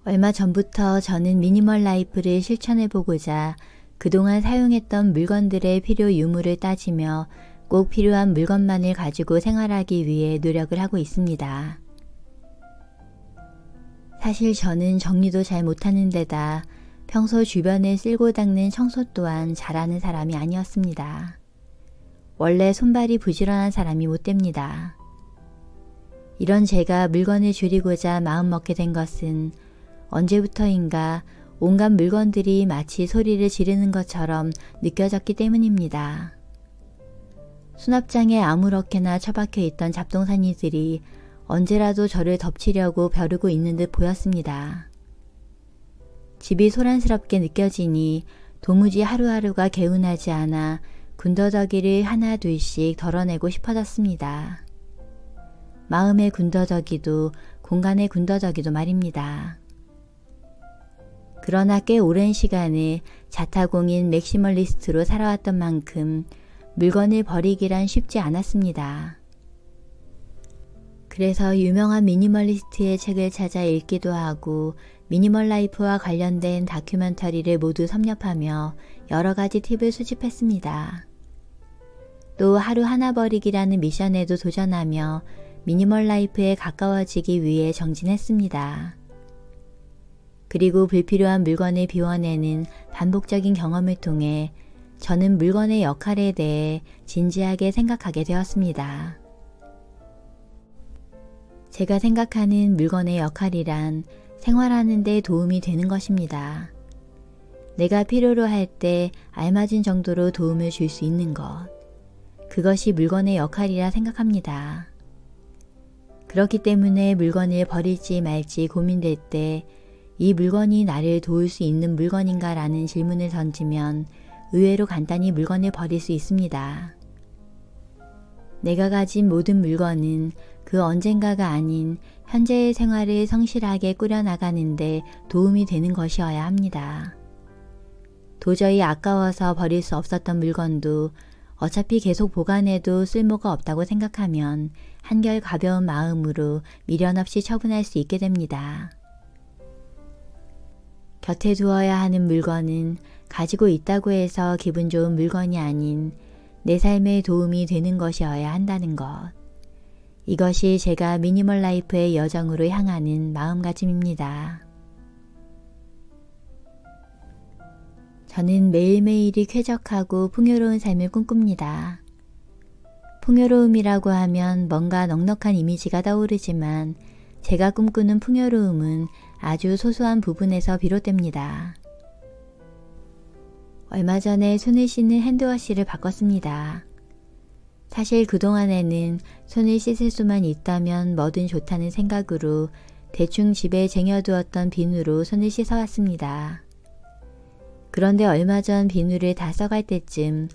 얼마 전부터 저는 미니멀 라이프를 실천해보고자 그동안 사용했던 물건들의 필요 유무를 따지며 꼭 필요한 물건만을 가지고 생활하기 위해 노력을 하고 있습니다. 사실 저는 정리도 잘 못하는 데다 평소 주변에 쓸고 닦는 청소 또한 잘하는 사람이 아니었습니다. 원래 손발이 부지런한 사람이 못 됩니다. 이런 제가 물건을 줄이고자 마음먹게 된 것은 언제부터인가 온갖 물건들이 마치 소리를 지르는 것처럼 느껴졌기 때문입니다. 수납장에 아무렇게나 처박혀 있던 잡동사니들이 언제라도 저를 덮치려고 벼르고 있는 듯 보였습니다. 집이 소란스럽게 느껴지니 도무지 하루하루가 개운하지 않아 군더더기를 하나 둘씩 덜어내고 싶어졌습니다. 마음의 군더더기도 공간의 군더더기도 말입니다. 그러나 꽤 오랜 시간을 자타공인 맥시멀리스트로 살아왔던 만큼 물건을 버리기란 쉽지 않았습니다. 그래서 유명한 미니멀리스트의 책을 찾아 읽기도 하고 미니멀 라이프와 관련된 다큐멘터리를 모두 섭렵하며 여러 가지 팁을 수집했습니다. 또 하루 하나 버리기라는 미션에도 도전하며 미니멀 라이프에 가까워지기 위해 정진했습니다. 그리고 불필요한 물건을 비워내는 반복적인 경험을 통해 저는 물건의 역할에 대해 진지하게 생각하게 되었습니다. 제가 생각하는 물건의 역할이란 생활하는 데 도움이 되는 것입니다. 내가 필요로 할 때 알맞은 정도로 도움을 줄 수 있는 것. 그것이 물건의 역할이라 생각합니다. 그렇기 때문에 물건을 버릴지 말지 고민될 때 이 물건이 나를 도울 수 있는 물건인가 라는 질문을 던지면 의외로 간단히 물건을 버릴 수 있습니다. 내가 가진 모든 물건은 그 언젠가가 아닌 현재의 생활을 성실하게 꾸려나가는데 도움이 되는 것이어야 합니다. 도저히 아까워서 버릴 수 없었던 물건도 어차피 계속 보관해도 쓸모가 없다고 생각하면 한결 가벼운 마음으로 미련 없이 처분할 수 있게 됩니다. 곁에 두어야 하는 물건은 가지고 있다고 해서 기분 좋은 물건이 아닌 내 삶에 도움이 되는 것이어야 한다는 것. 이것이 제가 미니멀 라이프의 여정으로 향하는 마음가짐입니다. 저는 매일매일이 쾌적하고 풍요로운 삶을 꿈꿉니다. 풍요로움이라고 하면 뭔가 넉넉한 이미지가 떠오르지만 제가 꿈꾸는 풍요로움은 아주 소소한 부분에서 비롯됩니다. 얼마 전에 손을 씻는 핸드워시를 바꿨습니다. 사실 그동안에는 손을 씻을 수만 있다면 뭐든 좋다는 생각으로 대충 집에 쟁여두었던 비누로 손을 씻어왔습니다. 그런데 얼마 전 비누를 다 써갈 때쯤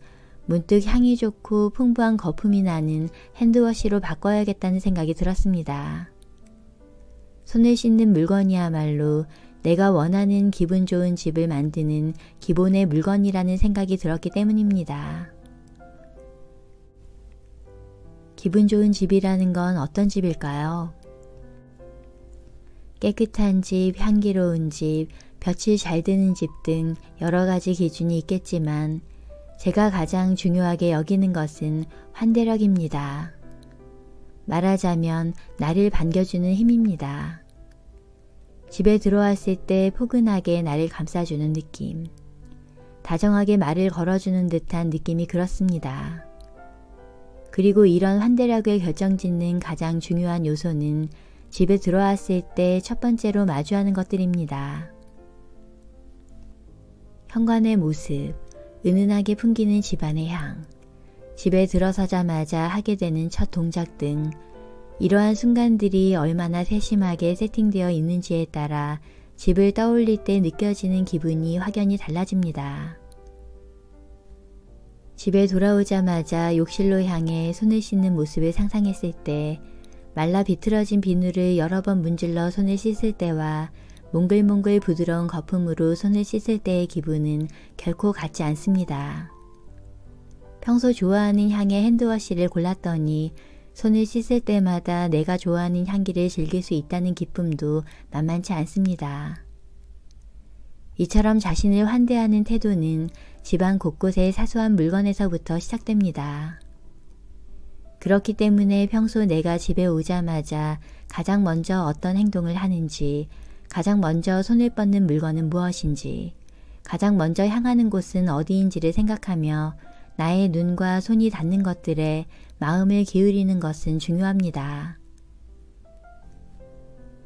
문득 향이 좋고 풍부한 거품이 나는 핸드워시로 바꿔야겠다는 생각이 들었습니다. 손을 씻는 물건이야말로 내가 원하는 기분 좋은 집을 만드는 기본의 물건이라는 생각이 들었기 때문입니다. 기분 좋은 집이라는 건 어떤 집일까요? 깨끗한 집, 향기로운 집, 볕이 잘 드는 집 등 여러 가지 기준이 있겠지만 제가 가장 중요하게 여기는 것은 환대력입니다. 말하자면 나를 반겨주는 힘입니다. 집에 들어왔을 때 포근하게 나를 감싸주는 느낌. 다정하게 말을 걸어주는 듯한 느낌이 그렇습니다. 그리고 이런 환대력을 결정짓는 가장 중요한 요소는 집에 들어왔을 때 첫 번째로 마주하는 것들입니다. 현관의 모습, 은은하게 풍기는 집안의 향, 집에 들어서자마자 하게 되는 첫 동작 등 이러한 순간들이 얼마나 세심하게 세팅되어 있는지에 따라 집을 떠올릴 때 느껴지는 기분이 확연히 달라집니다. 집에 돌아오자마자 욕실로 향해 손을 씻는 모습을 상상했을 때 말라 비틀어진 비누를 여러 번 문질러 손을 씻을 때와 몽글몽글 부드러운 거품으로 손을 씻을 때의 기분은 결코 같지 않습니다. 평소 좋아하는 향의 핸드워시를 골랐더니 손을 씻을 때마다 내가 좋아하는 향기를 즐길 수 있다는 기쁨도 만만치 않습니다. 이처럼 자신을 환대하는 태도는 집안 곳곳의 사소한 물건에서부터 시작됩니다. 그렇기 때문에 평소 내가 집에 오자마자 가장 먼저 어떤 행동을 하는지, 가장 먼저 손을 뻗는 물건은 무엇인지, 가장 먼저 향하는 곳은 어디인지를 생각하며 나의 눈과 손이 닿는 것들에 마음을 기울이는 것은 중요합니다.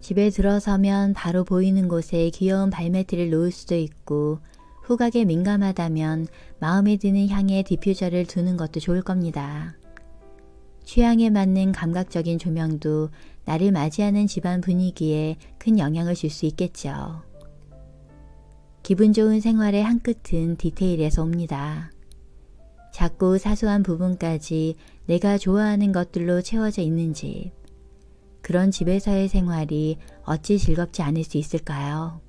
집에 들어서면 바로 보이는 곳에 귀여운 발매트를 놓을 수도 있고, 후각에 민감하다면 마음에 드는 향의 디퓨저를 두는 것도 좋을 겁니다. 취향에 맞는 감각적인 조명도 나를 맞이하는 집안 분위기에 큰 영향을 줄 수 있겠죠. 기분 좋은 생활의 한 끝은 디테일에서 옵니다. 작고 사소한 부분까지 내가 좋아하는 것들로 채워져 있는 집. 그런 집에서의 생활이 어찌 즐겁지 않을 수 있을까요?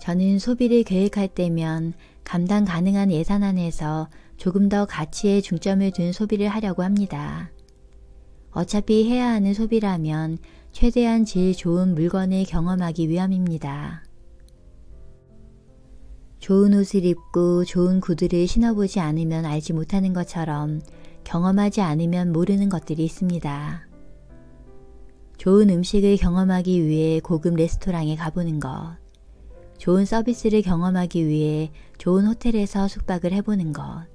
저는 소비를 계획할 때면 감당 가능한 예산 안에서 조금 더 가치에 중점을 둔 소비를 하려고 합니다. 어차피 해야 하는 소비라면 최대한 질 좋은 물건을 경험하기 위함입니다. 좋은 옷을 입고 좋은 구두를 신어보지 않으면 알지 못하는 것처럼 경험하지 않으면 모르는 것들이 있습니다. 좋은 음식을 경험하기 위해 고급 레스토랑에 가보는 것, 좋은 서비스를 경험하기 위해 좋은 호텔에서 숙박을 해보는 것,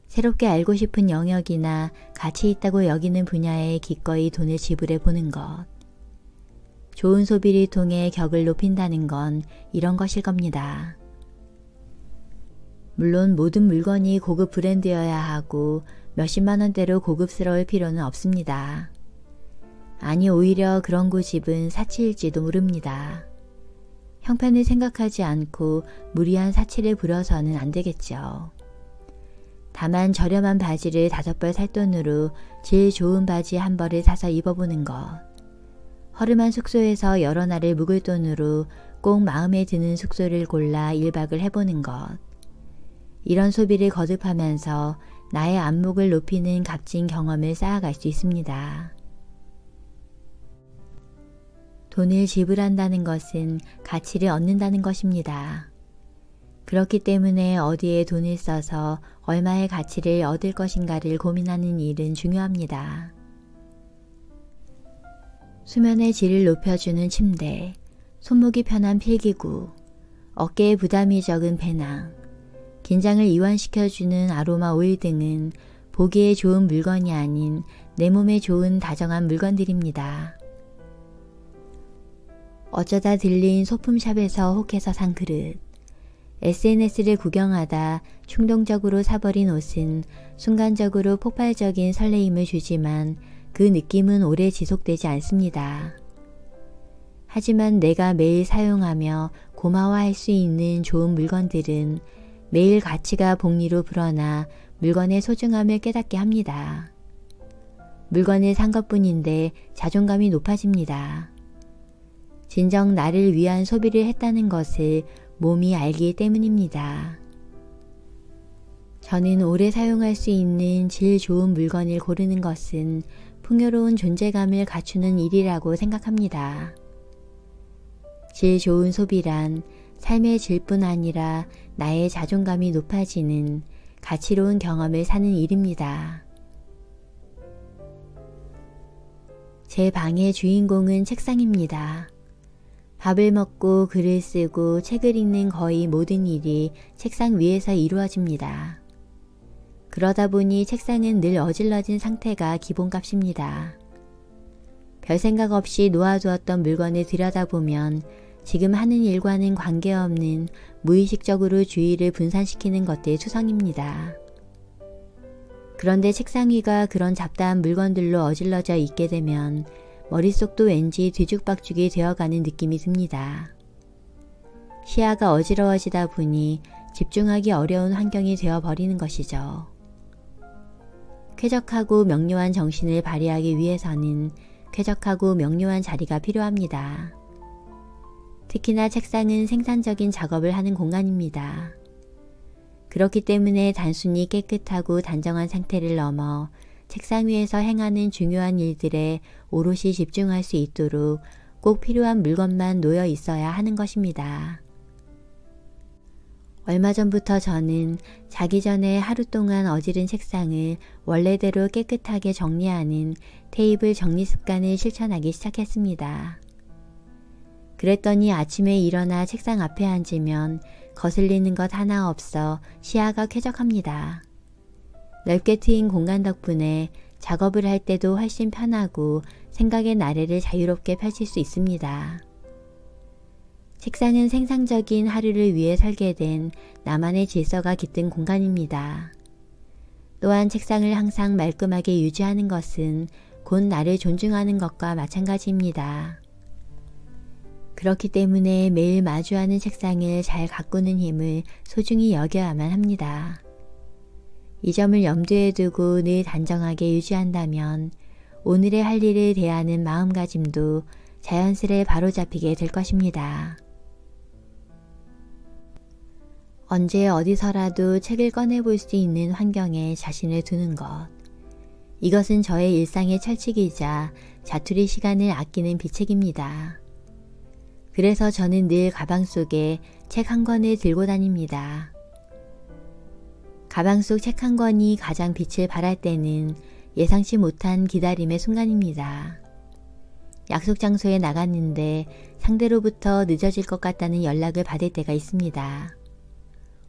새롭게 알고 싶은 영역이나 가치 있다고 여기는 분야에 기꺼이 돈을 지불해 보는 것, 좋은 소비를 통해 격을 높인다는 건 이런 것일 겁니다. 물론 모든 물건이 고급 브랜드여야 하고 몇십만 원대로 고급스러울 필요는 없습니다. 아니 오히려 그런 고집은 사치일지도 모릅니다. 형편을 생각하지 않고 무리한 사치를 부려서는 안 되겠죠. 다만 저렴한 바지를 5벌 살 돈으로 질 좋은 바지 한 벌을 사서 입어보는 것, 허름한 숙소에서 여러 날을 묵을 돈으로 꼭 마음에 드는 숙소를 골라 1박을 해보는 것, 이런 소비를 거듭하면서 나의 안목을 높이는 값진 경험을 쌓아갈 수 있습니다. 돈을 지불한다는 것은 가치를 얻는다는 것입니다. 그렇기 때문에 어디에 돈을 써서 얼마의 가치를 얻을 것인가를 고민하는 일은 중요합니다. 수면의 질을 높여주는 침대, 손목이 편한 필기구, 어깨에 부담이 적은 배낭, 긴장을 이완시켜주는 아로마 오일 등은 보기에 좋은 물건이 아닌 내 몸에 좋은 다정한 물건들입니다. 어쩌다 들린 소품샵에서 혹해서 산 그릇, SNS를 구경하다 충동적으로 사버린 옷은 순간적으로 폭발적인 설레임을 주지만 그 느낌은 오래 지속되지 않습니다. 하지만 내가 매일 사용하며 고마워할 수 있는 좋은 물건들은 매일 가치가 복리로 불어나 물건의 소중함을 깨닫게 합니다. 물건을 산 것뿐인데 자존감이 높아집니다. 진정 나를 위한 소비를 했다는 것을 몸이 알기 때문입니다. 저는 오래 사용할 수 있는 질 좋은 물건을 고르는 것은 풍요로운 존재감을 갖추는 일이라고 생각합니다. 질 좋은 소비란 삶의 질뿐 아니라 나의 자존감이 높아지는 가치로운 경험을 사는 일입니다. 제 방의 주인공은 책상입니다. 밥을 먹고 글을 쓰고 책을 읽는 거의 모든 일이 책상 위에서 이루어집니다. 그러다 보니 책상은 늘 어질러진 상태가 기본값입니다. 별 생각 없이 놓아두었던 물건을 들여다보면 지금 하는 일과는 관계없는 무의식적으로 주의를 분산시키는 것들 투성입니다. 그런데 책상 위가 그런 잡다한 물건들로 어질러져 있게 되면 머릿속도 왠지 뒤죽박죽이 되어가는 느낌이 듭니다. 시야가 어지러워지다 보니 집중하기 어려운 환경이 되어버리는 것이죠. 쾌적하고 명료한 정신을 발휘하기 위해서는 쾌적하고 명료한 자리가 필요합니다. 특히나 책상은 생산적인 작업을 하는 공간입니다. 그렇기 때문에 단순히 깨끗하고 단정한 상태를 넘어 책상 위에서 행하는 중요한 일들에 오롯이 집중할 수 있도록 꼭 필요한 물건만 놓여 있어야 하는 것입니다. 얼마 전부터 저는 자기 전에 하루 동안 어지른 책상을 원래대로 깨끗하게 정리하는 테이블 정리 습관을 실천하기 시작했습니다. 그랬더니 아침에 일어나 책상 앞에 앉으면 거슬리는 것 하나 없어 시야가 쾌적합니다. 넓게 트인 공간 덕분에 작업을 할 때도 훨씬 편하고 생각의 나래를 자유롭게 펼칠 수 있습니다. 책상은 생산적인 하루를 위해 설계된 나만의 질서가 깃든 공간입니다. 또한 책상을 항상 말끔하게 유지하는 것은 곧 나를 존중하는 것과 마찬가지입니다. 그렇기 때문에 매일 마주하는 책상을 잘 가꾸는 힘을 소중히 여겨야만 합니다. 이 점을 염두에 두고 늘 단정하게 유지한다면 오늘의 할 일을 대하는 마음가짐도 자연스레 바로잡히게 될 것입니다. 언제 어디서라도 책을 꺼내볼 수 있는 환경에 자신을 두는 것. 이것은 저의 일상의 철칙이자 자투리 시간을 아끼는 비책입니다. 그래서 저는 늘 가방 속에 책 한 권을 들고 다닙니다. 가방 속 책 한 권이 가장 빛을 발할 때는 예상치 못한 기다림의 순간입니다. 약속 장소에 나갔는데 상대로부터 늦어질 것 같다는 연락을 받을 때가 있습니다.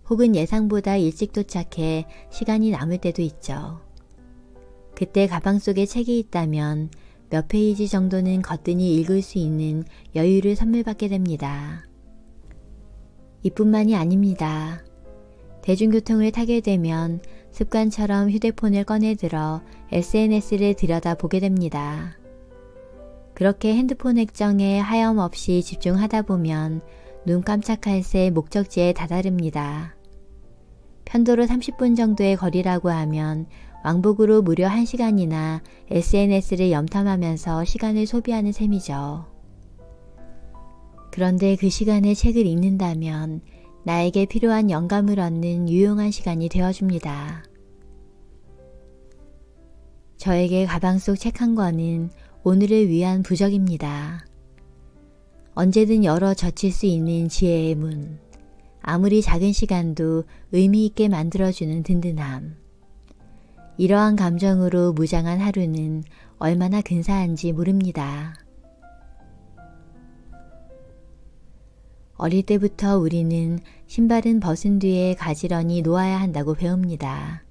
혹은 예상보다 일찍 도착해 시간이 남을 때도 있죠. 그때 가방 속에 책이 있다면 몇 페이지 정도는 거뜬히 읽을 수 있는 여유를 선물받게 됩니다. 이뿐만이 아닙니다. 대중교통을 타게 되면 습관처럼 휴대폰을 꺼내들어 SNS를 들여다보게 됩니다. 그렇게 핸드폰 액정에 하염없이 집중하다 보면 눈 깜짝할 새 목적지에 다다릅니다. 편도로 30분 정도의 거리라고 하면 왕복으로 무려 1시간이나 SNS를 염탐하면서 시간을 소비하는 셈이죠. 그런데 그 시간에 책을 읽는다면 나에게 필요한 영감을 얻는 유용한 시간이 되어줍니다. 저에게 가방 속 책 한 권은 오늘을 위한 부적입니다. 언제든 열어 젖힐 수 있는 지혜의 문, 아무리 작은 시간도 의미 있게 만들어주는 든든함. 이러한 감정으로 무장한 하루는 얼마나 근사한지 모릅니다. 어릴 때부터 우리는 신발은 벗은 뒤에 가지런히 놓아야 한다고 배웁니다.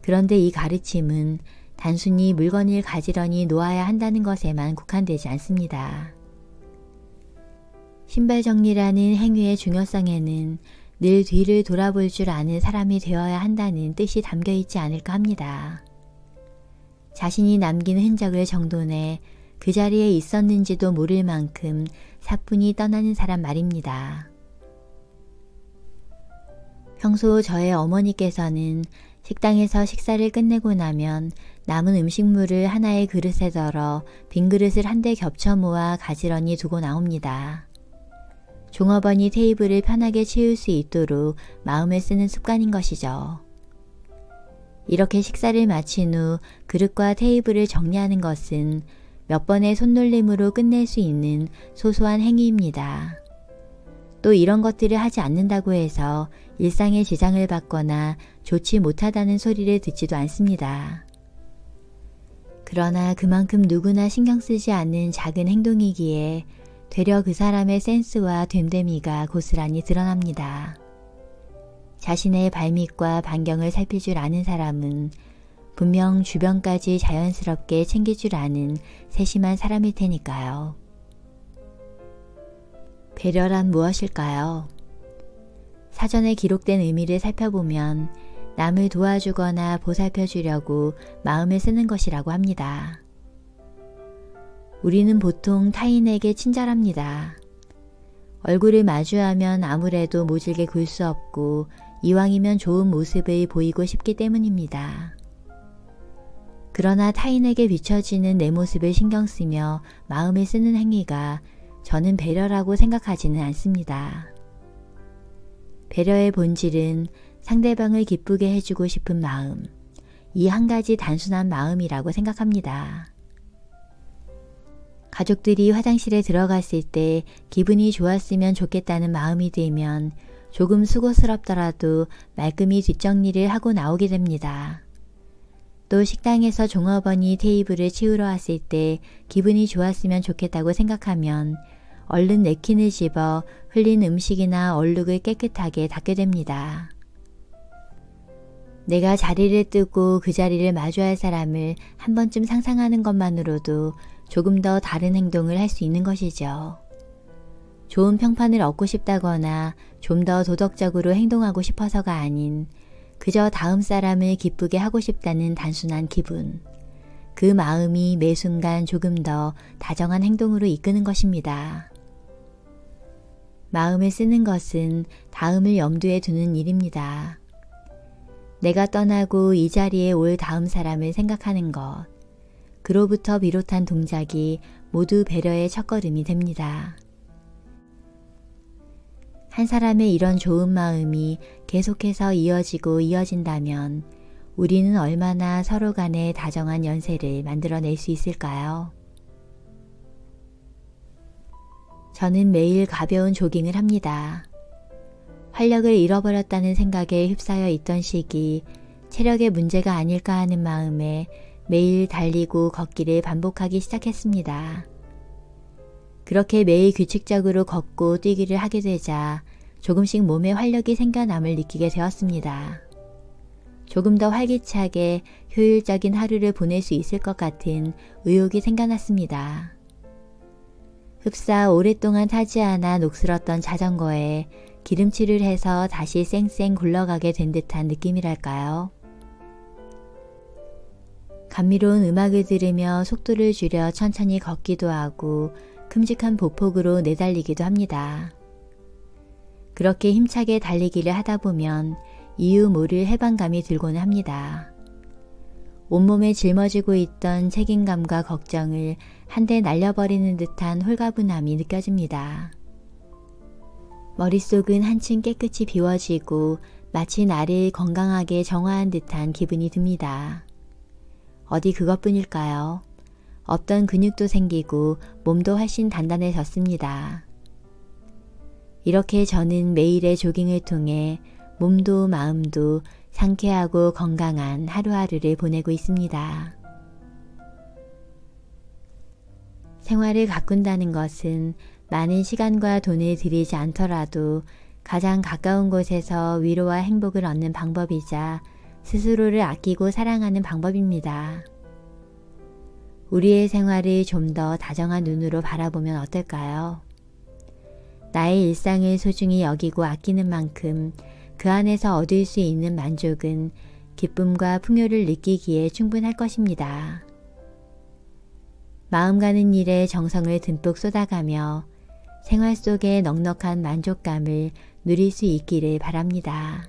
그런데 이 가르침은 단순히 물건을 가지런히 놓아야 한다는 것에만 국한되지 않습니다. 신발 정리라는 행위의 중요성에는 늘 뒤를 돌아볼 줄 아는 사람이 되어야 한다는 뜻이 담겨 있지 않을까 합니다. 자신이 남긴 흔적을 정돈해 그 자리에 있었는지도 모를 만큼 사뿐히 떠나는 사람 말입니다. 평소 저의 어머니께서는 식당에서 식사를 끝내고 나면 남은 음식물을 하나의 그릇에 덜어 빈 그릇을 한데 겹쳐 모아 가지런히 두고 나옵니다. 종업원이 테이블을 편하게 치울 수 있도록 마음을 쓰는 습관인 것이죠. 이렇게 식사를 마친 후 그릇과 테이블을 정리하는 것은 몇 번의 손놀림으로 끝낼 수 있는 소소한 행위입니다. 또 이런 것들을 하지 않는다고 해서 일상에 지장을 받거나 좋지 못하다는 소리를 듣지도 않습니다. 그러나 그만큼 누구나 신경 쓰지 않는 작은 행동이기에 되려 그 사람의 센스와 됨됨이가 고스란히 드러납니다. 자신의 발밑과 반경을 살필 줄 아는 사람은 분명 주변까지 자연스럽게 챙길 줄 아는 세심한 사람일 테니까요. 배려란 무엇일까요? 사전에 기록된 의미를 살펴보면 남을 도와주거나 보살펴 주려고 마음을 쓰는 것이라고 합니다. 우리는 보통 타인에게 친절합니다. 얼굴을 마주하면 아무래도 모질게 굴 수 없고 이왕이면 좋은 모습을 보이고 싶기 때문입니다. 그러나 타인에게 비춰지는 내 모습을 신경 쓰며 마음을 쓰는 행위가 저는 배려라고 생각하지는 않습니다. 배려의 본질은 상대방을 기쁘게 해주고 싶은 마음, 이 한 가지 단순한 마음이라고 생각합니다. 가족들이 화장실에 들어갔을 때 기분이 좋았으면 좋겠다는 마음이 들면 조금 수고스럽더라도 말끔히 뒷정리를 하고 나오게 됩니다. 또 식당에서 종업원이 테이블을 치우러 왔을 때 기분이 좋았으면 좋겠다고 생각하면 얼른 냅킨을 집어 흘린 음식이나 얼룩을 깨끗하게 닦게 됩니다. 내가 자리를 뜨고 그 자리를 마주할 사람을 한 번쯤 상상하는 것만으로도 조금 더 다른 행동을 할 수 있는 것이죠. 좋은 평판을 얻고 싶다거나 좀 더 도덕적으로 행동하고 싶어서가 아닌 그저 다음 사람을 기쁘게 하고 싶다는 단순한 기분. 그 마음이 매 순간 조금 더 다정한 행동으로 이끄는 것입니다. 마음을 쓰는 것은 다음을 염두에 두는 일입니다. 내가 떠나고 이 자리에 올 다음 사람을 생각하는 것. 그로부터 비롯한 동작이 모두 배려의 첫걸음이 됩니다. 한 사람의 이런 좋은 마음이 계속해서 이어지고 이어진다면 우리는 얼마나 서로 간에 다정한 연세를 만들어낼 수 있을까요? 저는 매일 가벼운 조깅을 합니다. 활력을 잃어버렸다는 생각에 휩싸여 있던 시기, 체력의 문제가 아닐까 하는 마음에 매일 달리고 걷기를 반복하기 시작했습니다. 그렇게 매일 규칙적으로 걷고 뛰기를 하게 되자 조금씩 몸에 활력이 생겨남을 느끼게 되었습니다. 조금 더 활기차게 효율적인 하루를 보낼 수 있을 것 같은 의욕이 생겨났습니다. 흡사 오랫동안 타지 않아 녹슬었던 자전거에 기름칠을 해서 다시 쌩쌩 굴러가게 된 듯한 느낌이랄까요? 감미로운 음악을 들으며 속도를 줄여 천천히 걷기도 하고 큼직한 보폭으로 내달리기도 합니다. 그렇게 힘차게 달리기를 하다 보면 이유 모를 해방감이 들고는 합니다. 온몸에 짊어지고 있던 책임감과 걱정을 한데 날려버리는 듯한 홀가분함이 느껴집니다. 머릿속은 한층 깨끗이 비워지고 마치 나를 건강하게 정화한 듯한 기분이 듭니다. 어디 그것뿐일까요? 없던 근육도 생기고 몸도 훨씬 단단해졌습니다. 이렇게 저는 매일의 조깅을 통해 몸도 마음도 상쾌하고 건강한 하루하루를 보내고 있습니다. 생활을 가꾼다는 것은 많은 시간과 돈을 들이지 않더라도 가장 가까운 곳에서 위로와 행복을 얻는 방법이자 스스로를 아끼고 사랑하는 방법입니다. 우리의 생활을 좀 더 다정한 눈으로 바라보면 어떨까요? 나의 일상을 소중히 여기고 아끼는 만큼 그 안에서 얻을 수 있는 만족은 기쁨과 풍요를 느끼기에 충분할 것입니다. 마음 가는 일에 정성을 듬뿍 쏟아가며 생활 속의 넉넉한 만족감을 누릴 수 있기를 바랍니다.